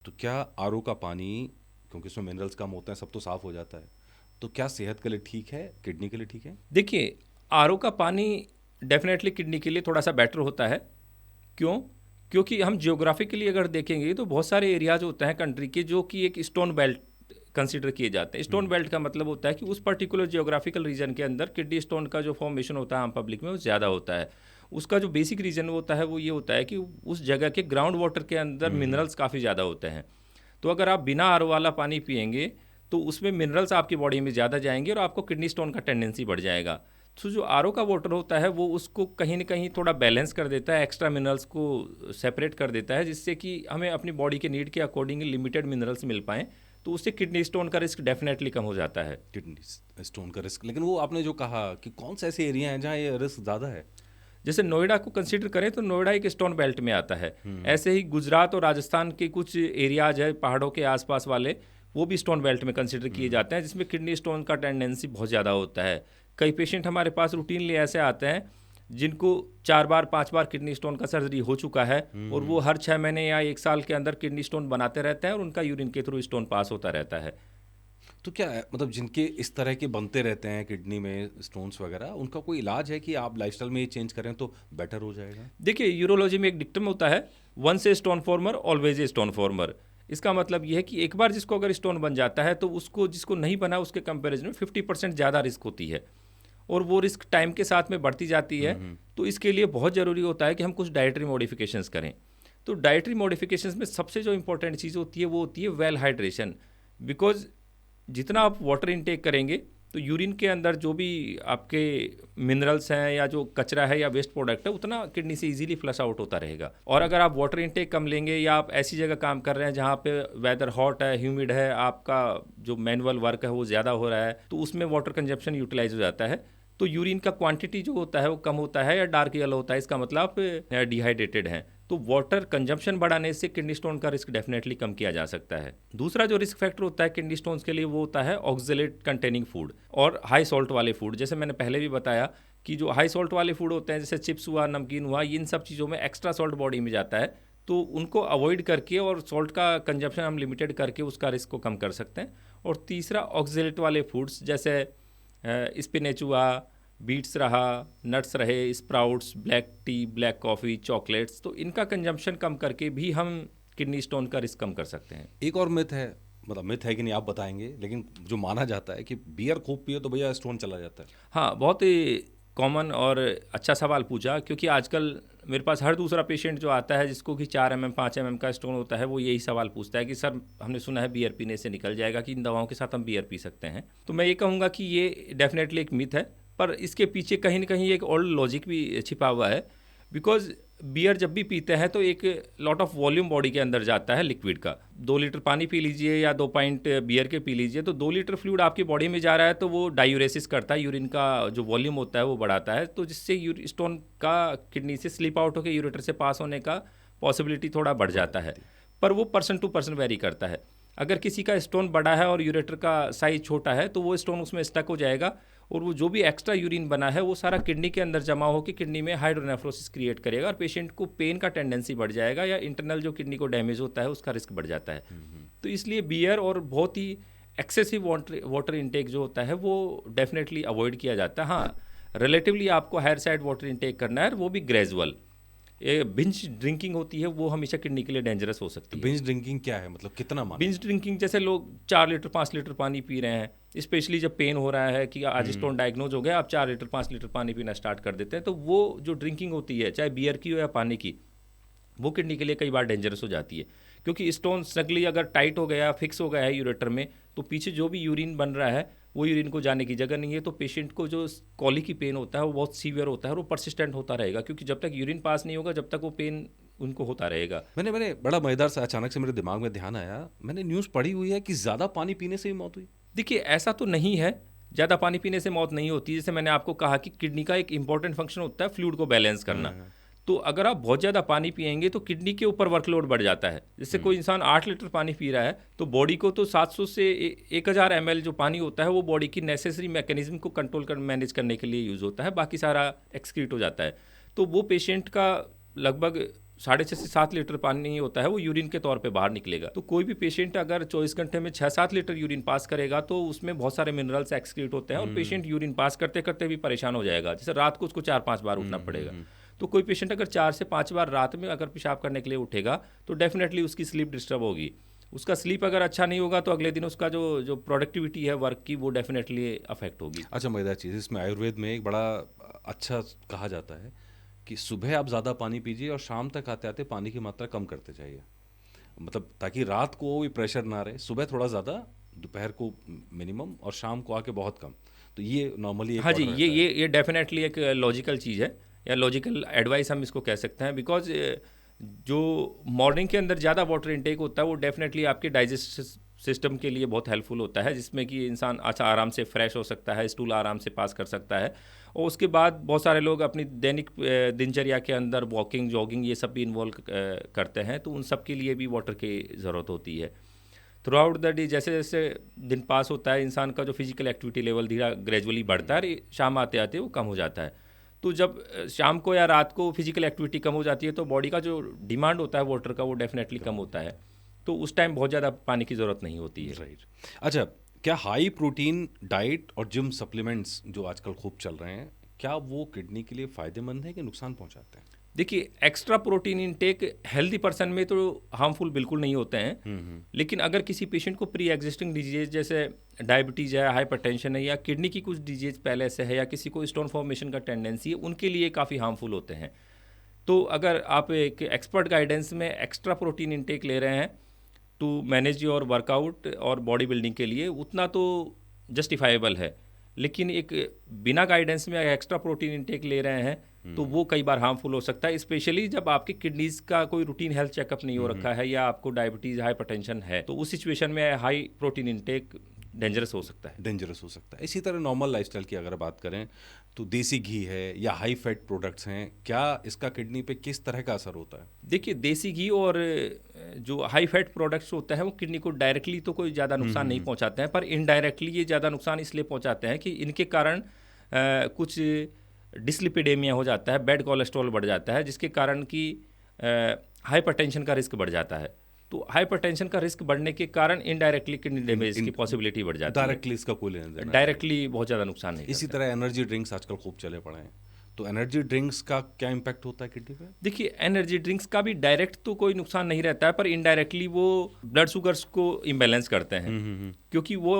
तो क्या आरओ का पानी, क्योंकि इसमें मिनरल्स कम होते हैं, सब तो साफ हो जाता है, तो क्या सेहत के लिए ठीक है, किडनी के लिए ठीक है? देखिए, आरओ का पानी डेफिनेटली किडनी के लिए थोड़ा सा बेटर होता है। क्यों? क्योंकि हम जियोग्राफिकली अगर देखेंगे तो बहुत सारे एरियाज होते हैं कंट्री के जो कि एक स्टोन बेल्ट कंसिडर किए जाते हैं। स्टोन हम्म। बेल्ट का मतलब होता है कि उस पर्टिकुलर जियोग्राफिकल रीजन के अंदर किडनी स्टोन का जो फॉर्मेशन होता है आम पब्लिक में वो ज़्यादा होता है। उसका जो बेसिक रीज़न होता है वो ये होता है कि उस जगह के ग्राउंड वाटर के अंदर हम्म। मिनरल्स काफ़ी ज़्यादा होते हैं। तो अगर आप बिना आर वाला पानी पिएंगे तो उसमें मिनरल्स आपकी बॉडी में ज़्यादा जाएंगे और आपको किडनी स्टोन का टेंडेंसी बढ़ जाएगा। तो जो आर का वाटर होता है वो उसको कहीं ना कहीं थोड़ा बैलेंस कर देता है, एक्स्ट्रा मिनरल्स को सेपरेट कर देता है, जिससे कि हमें अपनी बॉडी के नीड के अकॉर्डिंग लिमिटेड मिनरल्स मिल पाएँ। तो उससे किडनी स्टोन का रिस्क डेफिनेटली कम हो जाता है। किडनी स्टोन का रिस्क, लेकिन वो आपने जो कहा कि कौन से ऐसे एरिया हैं जहाँ ये रिस्क ज़्यादा है? जैसे नोएडा को कंसीडर करें तो नोएडा एक स्टोन बेल्ट में आता है। हम्म। ऐसे ही गुजरात और राजस्थान के कुछ एरियाज है पहाड़ों के आसपास वाले, वो भी स्टोन बेल्ट में कंसीडर किए हम्म। जाते हैं, जिसमें किडनी स्टोन का टेंडेंसी बहुत ज़्यादा होता है। कई पेशेंट हमारे पास रूटीनली ऐसे आते हैं जिनको 4 बार 5 बार किडनी स्टोन का सर्जरी हो चुका है, और वो हम्म। हर 6 महीने या 1 साल के अंदर किडनी स्टोन बनाते रहते हैं और उनका यूरिन के थ्रू स्टोन पास होता रहता है। तो क्या है, मतलब जिनके इस तरह के बनते रहते हैं किडनी में स्टोन्स वगैरह, उनका कोई इलाज है कि आप लाइफस्टाइल में ये चेंज करें तो बेटर हो जाएगा? देखिए, यूरोलॉजी में एक डिक्टम होता है, once a stone former always a stone former. इसका मतलब यह है कि एक बार जिसको अगर स्टोन बन जाता है तो उसको जिसको नहीं बना उसके कंपैरिजन में 50% ज़्यादा रिस्क होती है, और वो रिस्क टाइम के साथ में बढ़ती जाती है। हम्म। तो इसके लिए बहुत ज़रूरी होता है कि हम कुछ डाइटरी मॉडिफिकेशंस करें। तो डाइटरी मॉडिफिकेशंस में सबसे जो इंपॉर्टेंट चीज़ होती है वो होती है वेल हाइड्रेशन। बिकॉज जितना आप वाटर इनटेक करेंगे तो यूरिन के अंदर जो भी आपके मिनरल्स हैं या जो कचरा है या वेस्ट प्रोडक्ट है उतना किडनी से इजीली फ्लश आउट होता रहेगा। और अगर आप वाटर इनटेक कम लेंगे या आप ऐसी जगह काम कर रहे हैं जहाँ पे वेदर हॉट है, ह्यूमिड है, आपका जो मैनुअल वर्क है वो ज़्यादा हो रहा है, तो उसमें वाटर कंजप्शन यूटिलाइज हो जाता है। तो यूरिन का क्वांटिटी जो होता है वो कम होता है या डार्क येलो होता है, इसका मतलब आप डिहाइड्रेटेड हैं। तो वाटर कंजम्पशन बढ़ाने से किडनी स्टोन का रिस्क डेफिनेटली कम किया जा सकता है। दूसरा जो रिस्क फैक्टर होता है किडनी स्टोन्स के लिए वो होता है ऑक्जेलेट कंटेनिंग फूड और हाई सॉल्ट वाले फूड। जैसे मैंने पहले भी बताया कि जो हाई सॉल्ट वाले फूड होते हैं जैसे चिप्स हुआ, नमकीन हुआ, इन सब चीज़ों में एक्स्ट्रा सॉल्ट बॉडी में जाता है। तो उनको अवॉइड करके और सॉल्ट का कंजप्शन हम लिमिटेड करके उसका रिस्क को कम कर सकते हैं। और तीसरा ऑक्जेलेट वाले फूड्स जैसे स्पिनेच हुआ, बीट्स रहा, नट्स रहे, sprouts, black T, black coffee, chocolates, तो इनका कंजम्पशन कम करके भी हम किडनी स्टोन का रिस्क कम कर सकते हैं। एक और मिथ है, मतलब मिथ है कि नहीं आप बताएंगे, लेकिन जो माना जाता है कि बियर खूब पियो तो भैया स्टोन चला जाता है। हाँ, बहुत ही कॉमन और अच्छा सवाल पूछा, क्योंकि आजकल मेरे पास हर दूसरा पेशेंट जो आता है जिसको कि 4 mm 5 mm का स्टोन होता है वो यही सवाल पूछता है कि सर हमने सुना है बियर पीने से निकल जाएगा, कि इन दवाओं के साथ हम बियर पी सकते हैं। तो मैं ये कहूँगा कि ये डेफिनेटली एक मिथ है, पर इसके पीछे कहीं ना कहीं एक ओल्ड लॉजिक भी छिपा हुआ है। बिकॉज बियर जब भी पीते हैं तो एक लॉट ऑफ वॉल्यूम बॉडी के अंदर जाता है लिक्विड का। 2 लीटर पानी पी लीजिए या 2 pint बियर के पी लीजिए, तो 2 लीटर फ्लूइड आपकी बॉडी में जा रहा है, तो वो डायूरेसिस करता है, यूरिन का जो वॉल्यूम होता है वो बढ़ाता है, तो जिससे स्टोन का किडनी से स्लिप आउट होकर यूरेटर से पास होने का पॉसिबिलिटी थोड़ा बढ़ बढ़ जाता है। जाती है। पर वो पर्सन टू पर्सन वेरी करता है। अगर किसी का स्टोन बड़ा है और यूरेटर का साइज छोटा है तो वो स्टोन उसमें स्टक हो जाएगा, और वो जो भी एक्स्ट्रा यूरिन बना है वो सारा किडनी के अंदर जमा होकर किडनी में हाइड्रोनेफ्रोसिस क्रिएट करेगा और पेशेंट को पेन का टेंडेंसी बढ़ जाएगा, या इंटरनल जो किडनी को डैमेज होता है उसका रिस्क बढ़ जाता है। तो इसलिए बियर और बहुत ही एक्सेसिव वाटर इनटेक जो होता है वो डेफिनेटली अवॉइड किया जाता है। हाँ, रिलेटिवली आपको हायर साइड वाटर इनटेक करना है, वो भी ग्रेजुअल। ये बिंज ड्रिंकिंग होती है वो हमेशा किडनी के लिए डेंजरस हो तो सकती है। बिंज ड्रिंकिंग क्या है, मतलब कितना माने? बिंज ड्रिंकिंग जैसे लोग 4 लीटर 5 लीटर पानी पी रहे हैं, स्पेशली जब पेन हो रहा है कि आज हम्म। स्टोन डायग्नोज हो गया, आप 4 लीटर 5 लीटर पानी पीना स्टार्ट कर देते हैं, तो वो जो ड्रिंकिंग होती है चाहे बियर की हो या पानी की, वो किडनी के लिए कई बार डेंजरस हो जाती है। क्योंकि स्टोन स्नगली अगर टाइट हो गया, फिक्स हो गया है यूरेटर में, तो पीछे जो भी यूरिन बन रहा है वो यूरिन को जाने की जगह नहीं है, तो पेशेंट को जो कॉली की पेन होता है वो बहुत सीवियर होता है और वो परसिस्टेंट होता रहेगा, क्योंकि जब तक यूरिन पास नहीं होगा जब तक वो पेन उनको होता रहेगा। मैंने मैंने बड़ा मजेदार सा अचानक से मेरे दिमाग में ध्यान आया, मैंने न्यूज़ पढ़ी हुई है कि ज़्यादा पानी पीने से ही मौत हुई। देखिए, ऐसा तो नहीं है, ज़्यादा पानी पीने से मौत नहीं होती। जैसे मैंने आपको कहा कि किडनी का एक इंपॉर्टेंट फंक्शन होता है फ्लूइड को बैलेंस करना। हाँ। तो अगर आप बहुत ज़्यादा पानी पिएंगे तो किडनी के ऊपर वर्कलोड बढ़ जाता है। जैसे कोई इंसान 8 लीटर पानी पी रहा है तो बॉडी को तो 700 से 1000 ml जो पानी होता है वो बॉडी की नेसेसरी मैकेनिज्म को कंट्रोल कर मैनेज करने के लिए यूज़ होता है, बाकी सारा एक्सक्रीट हो जाता है। तो वो पेशेंट का लगभग 6.5 से 7 लीटर पानी होता है वो यूरिन के तौर पे बाहर निकलेगा। तो कोई भी पेशेंट अगर 24 घंटे में 6-7 लीटर यूरिन पास करेगा तो उसमें बहुत सारे मिनरल्स एक्सक्रीट होते हैं और पेशेंट यूरिन पास करते करते भी परेशान हो जाएगा। जैसे रात को उसको 4-5 बार उठना पड़ेगा। तो कोई पेशेंट अगर 4 से 5 बार रात में अगर पेशाब करने के लिए उठेगा तो डेफिनेटली उसकी स्लीप डिस्टर्ब होगी। उसका स्लीप अगर अच्छा नहीं होगा तो अगले दिन उसका जो प्रोडक्टिविटी है वर्क की वो डेफिनेटली अफेक्ट होगी। अच्छा, मज़ेदार चीज़, इसमें आयुर्वेद में एक बड़ा अच्छा कहा जाता है कि सुबह आप ज़्यादा पानी पीजिए और शाम तक आते आते पानी की मात्रा कम करते जाइए, मतलब ताकि रात को भी प्रेशर ना रहे, सुबह थोड़ा ज़्यादा, दोपहर को मिनिमम और शाम को आके बहुत कम। तो ये नॉर्मली एक हाँ जी, ऑर्डर ये रहता है। ये ये डेफिनेटली एक लॉजिकल चीज़ है या लॉजिकल एडवाइस हम इसको कह सकते हैं। बिकॉज जो मॉर्निंग के अंदर ज़्यादा वाटर इनटेक होता है वो डेफिनेटली आपके डाइजेस्ट सिस्टम के लिए बहुत हेल्पफुल होता है, जिसमें कि इंसान अच्छा आराम से फ्रेश हो सकता है, स्टूल आराम से पास कर सकता है। और उसके बाद बहुत सारे लोग अपनी दैनिक दिनचर्या के अंदर वॉकिंग जॉगिंग ये सब भी इन्वॉल्व करते हैं, तो उन सब के लिए भी वाटर की ज़रूरत होती है थ्रू आउट द डे। जैसे जैसे दिन पास होता है इंसान का जो फिजिकल एक्टिविटी लेवल धीरे ग्रेजुअली बढ़ता है, शाम आते आते वो कम हो जाता है। तो जब शाम को या रात को फिजिकल एक्टिविटी कम हो जाती है तो बॉडी का जो डिमांड होता है वाटर का वो डेफिनेटली कम होता है, तो उस टाइम बहुत ज़्यादा पानी की ज़रूरत नहीं होती है। राइट। अच्छा, क्या हाई प्रोटीन डाइट और जिम सप्लीमेंट्स जो आजकल खूब चल रहे हैं, क्या वो किडनी के लिए फ़ायदेमंद है कि नुकसान पहुंचाते हैं? देखिए, extra protein intake healthy person में तो हार्मफुल बिल्कुल नहीं होते हैं, लेकिन अगर किसी पेशेंट को प्री एग्जिस्टिंग डिजीज जैसे डायबिटीज़ है, हाइपरटेंशन है या किडनी की कुछ डिजीज पहले से है या किसी को स्टोन फॉर्मेशन का टेंडेंसी है, उनके लिए काफ़ी हार्मफुल होते हैं। तो अगर आप एक एक्सपर्ट गाइडेंस में एक्स्ट्रा प्रोटीन इनटेक ले रहे हैं टू मैनेज योर वर्कआउट और बॉडी बिल्डिंग के लिए, उतना तो जस्टिफाइबल है। लेकिन एक बिना गाइडेंस में एक्स्ट्रा प्रोटीन इनटेक ले रहे हैं तो वो कई बार हार्मफुल हो सकता है, स्पेशली जब आपकी किडनीज का कोई रूटीन हेल्थ चेकअप नहीं हो रखा है या आपको डायबिटीज़ हाइपरटेंशन है, तो उस सिचुएशन में हाई प्रोटीन इनटेक डेंजरस हो सकता है। डेंजरस हो सकता है। इसी तरह नॉर्मल लाइफस्टाइल की अगर बात करें तो देसी घी है या हाई फैट प्रोडक्ट्स हैं, क्या इसका किडनी पे किस तरह का असर होता है? देखिए, देसी घी और जो हाई फैट प्रोडक्ट्स होते हैं वो किडनी को डायरेक्टली तो कोई ज़्यादा नुकसान नहीं पहुंचाते हैं, पर इनडायरेक्टली ये ज़्यादा नुकसान इसलिए पहुंचाते हैं कि इनके कारण कुछ डिसलिपिडेमिया हो जाता है, बैड कोलेस्ट्रॉल बढ़ जाता है, जिसके कारण कि हाइपरटेंशन का रिस्क बढ़ जाता है। तो हाइपरटेंशन का रिस्क बढ़ने के कारण इनडायरेक्टली किडनी डैमेज की पॉसिबिलिटी बढ़ जाती है। डायरेक्टली इसका कोई लेना देना नहीं। डायरेक्टली बहुत ज़्यादा नुकसान नहीं इसी करता। तरह एनर्जी ड्रिंक्स आजकल खूब चले पड़े हैं, तो एनर्जी ड्रिंक्स का क्या इम्पैक्ट होता है किडनी पे? देखिए, एनर्जी ड्रिंक्स का भी डायरेक्ट तो कोई नुकसान नहीं रहता है, पर इनडायरेक्टली वो ब्लड शुगर्स को इम्बैलेंस करते हैं, क्योंकि वो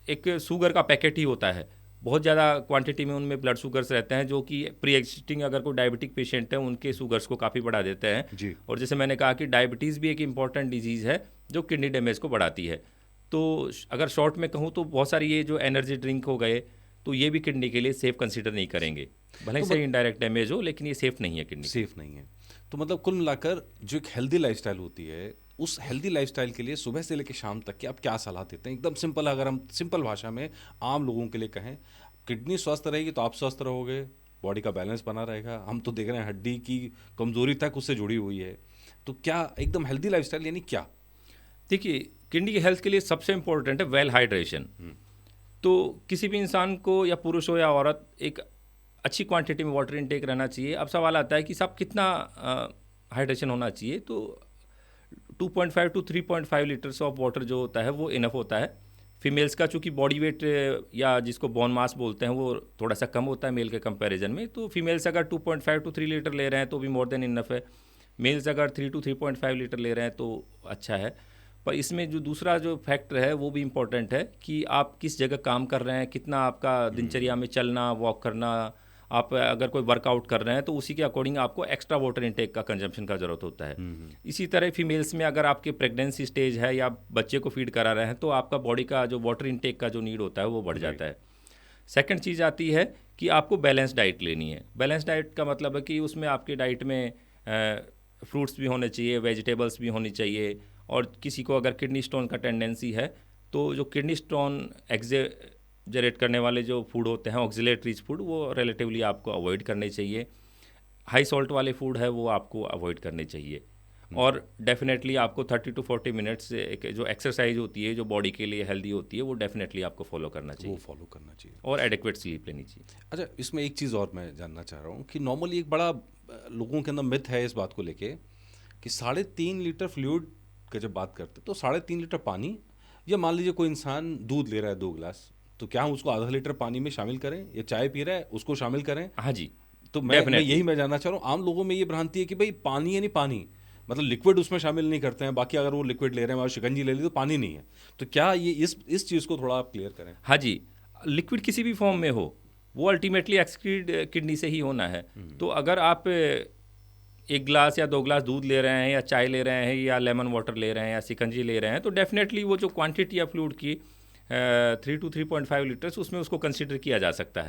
एक शुगर का पैकेट ही होता है। बहुत ज़्यादा क्वांटिटी में उनमें ब्लड शुगर्स रहते हैं जो कि प्री एग्जिस्टिंग अगर कोई डायबिटिक पेशेंट है उनके शुगर्स को काफ़ी बढ़ा देते हैं जी। और जैसे मैंने कहा कि डायबिटीज़ भी एक इम्पॉर्टेंट डिजीज़ है जो किडनी डैमेज को बढ़ाती है। तो अगर शॉर्ट में कहूँ तो बहुत सारी ये जो एनर्जी ड्रिंक हो गए तो ये भी किडनी के लिए सेफ़ कंसीडर नहीं करेंगे, भले ही तो से इनडायरेक्ट डैमेज हो, लेकिन ये सेफ़ नहीं है किडनी। सेफ नहीं है। तो मतलब कुल मिलाकर जो एक हेल्दी लाइफस्टाइल होती है, उस हेल्दी लाइफस्टाइल के लिए सुबह से लेकर शाम तक की आप क्या सलाह देते हैं? एकदम सिंपल, अगर हम सिंपल भाषा में आम लोगों के लिए कहें, किडनी स्वस्थ रहेगी तो आप स्वस्थ रहोगे, बॉडी का बैलेंस बना रहेगा। हम तो देख रहे हैं हड्डी की कमजोरी तक उससे जुड़ी हुई है। तो क्या एकदम हेल्दी लाइफस्टाइल यानी क्या? देखिए, किडनी की हेल्थ के लिए सबसे इम्पोर्टेंट है वेल हाइड्रेशन। तो किसी भी इंसान को या पुरुष हो या औरत एक अच्छी क्वांटिटी में वाटर इनटेक रहना चाहिए। अब सवाल आता है कि साहब कितना हाइड्रेशन होना चाहिए, तो 2.5 टू 3.5 लीटर्स ऑफ वाटर जो होता है वो इनफ होता है। फीमेल्स का चूँकि बॉडी वेट या जिसको बोन मास बोलते हैं वो थोड़ा सा कम होता है मेल के कंपैरिजन में, तो फीमेल्स अगर 2.5 टू 3 लीटर ले रहे हैं तो भी मोर देन इनफ है। मेल्स अगर 3 टू 3.5 लीटर ले रहे हैं तो अच्छा है। पर इसमें जो दूसरा जो फैक्टर है वो भी इम्पोर्टेंट है कि आप किस जगह काम कर रहे हैं, कितना आपका दिनचर्या में चलना वॉक करना, आप अगर कोई वर्कआउट कर रहे हैं तो उसी के अकॉर्डिंग आपको एक्स्ट्रा वाटर इनटेक का कंजम्पशन का ज़रूरत होता है। इसी तरह फीमेल्स में अगर आपके प्रेगनेंसी स्टेज है या बच्चे को फीड करा रहे हैं तो आपका बॉडी का जो वाटर इनटेक का जो नीड होता है वो बढ़ जाता है। सेकंड चीज़ आती है कि आपको बैलेंस डाइट लेनी है। बैलेंस डाइट का मतलब है कि उसमें आपके डाइट में फ्रूट्स भी होने चाहिए, वेजिटेबल्स भी होनी चाहिए, और किसी को अगर किडनी स्टोन का टेंडेंसी है तो जो किडनी स्टोन जनरेट करने वाले जो फूड होते हैं ऑक्सिलेट रिच फूड वो रिलेटिवली आपको अवॉइड करने चाहिए। हाई सॉल्ट वाले फूड है वो आपको अवॉइड करने चाहिए। और डेफिनेटली आपको 30 टू 40 मिनट्स एक जो एक्सरसाइज होती है जो बॉडी के लिए हेल्दी होती है वो डेफिनेटली आपको फॉलो करना चाहिए। वो फॉलो करना चाहिए और एडिक्वेट स्लीप लेनी चाहिए। अच्छा, इसमें एक चीज़ और मैं जानना चाह रहा हूँ कि नॉर्मली एक बड़ा लोगों के अंदर मिथ है इस बात को लेके कि 3.5 लीटर फ्लूइड का जब बात करते हैं तो 3.5 लीटर पानी, या मान लीजिए कोई इंसान दूध ले रहा है 2 गिलास, तो क्या हम उसको आधा लीटर पानी में शामिल करें, या चाय पी रहा है उसको शामिल करें? हाँ जी, तो मैं डेफिनेटली। यही मैं जानना चाह रहा हूँ। आम लोगों में ये भ्रांति है कि भाई पानी यानी पानी, मतलब लिक्विड उसमें शामिल नहीं करते हैं, बाकी अगर वो लिक्विड ले रहे हैं और शिकंजी ले ली तो पानी नहीं है। तो क्या ये इस चीज़ को थोड़ा आप क्लियर करें? हाँ जी, लिक्विड किसी भी फॉर्म में हो, वो अल्टीमेटली एक्सक्रीट किडनी से ही होना है। तो अगर आप 1 गिलास या 2 गिलास दूध ले रहे हैं, या चाय ले रहे हैं, या लेमन वाटर ले रहे हैं, या शिकंजी ले रहे हैं, तो डेफिनेटली वो जो क्वांटिटी है फ्लूइड की 3 to 3.5 लीटर्स, उसमें उसको कंसिडर किया जा सकता है।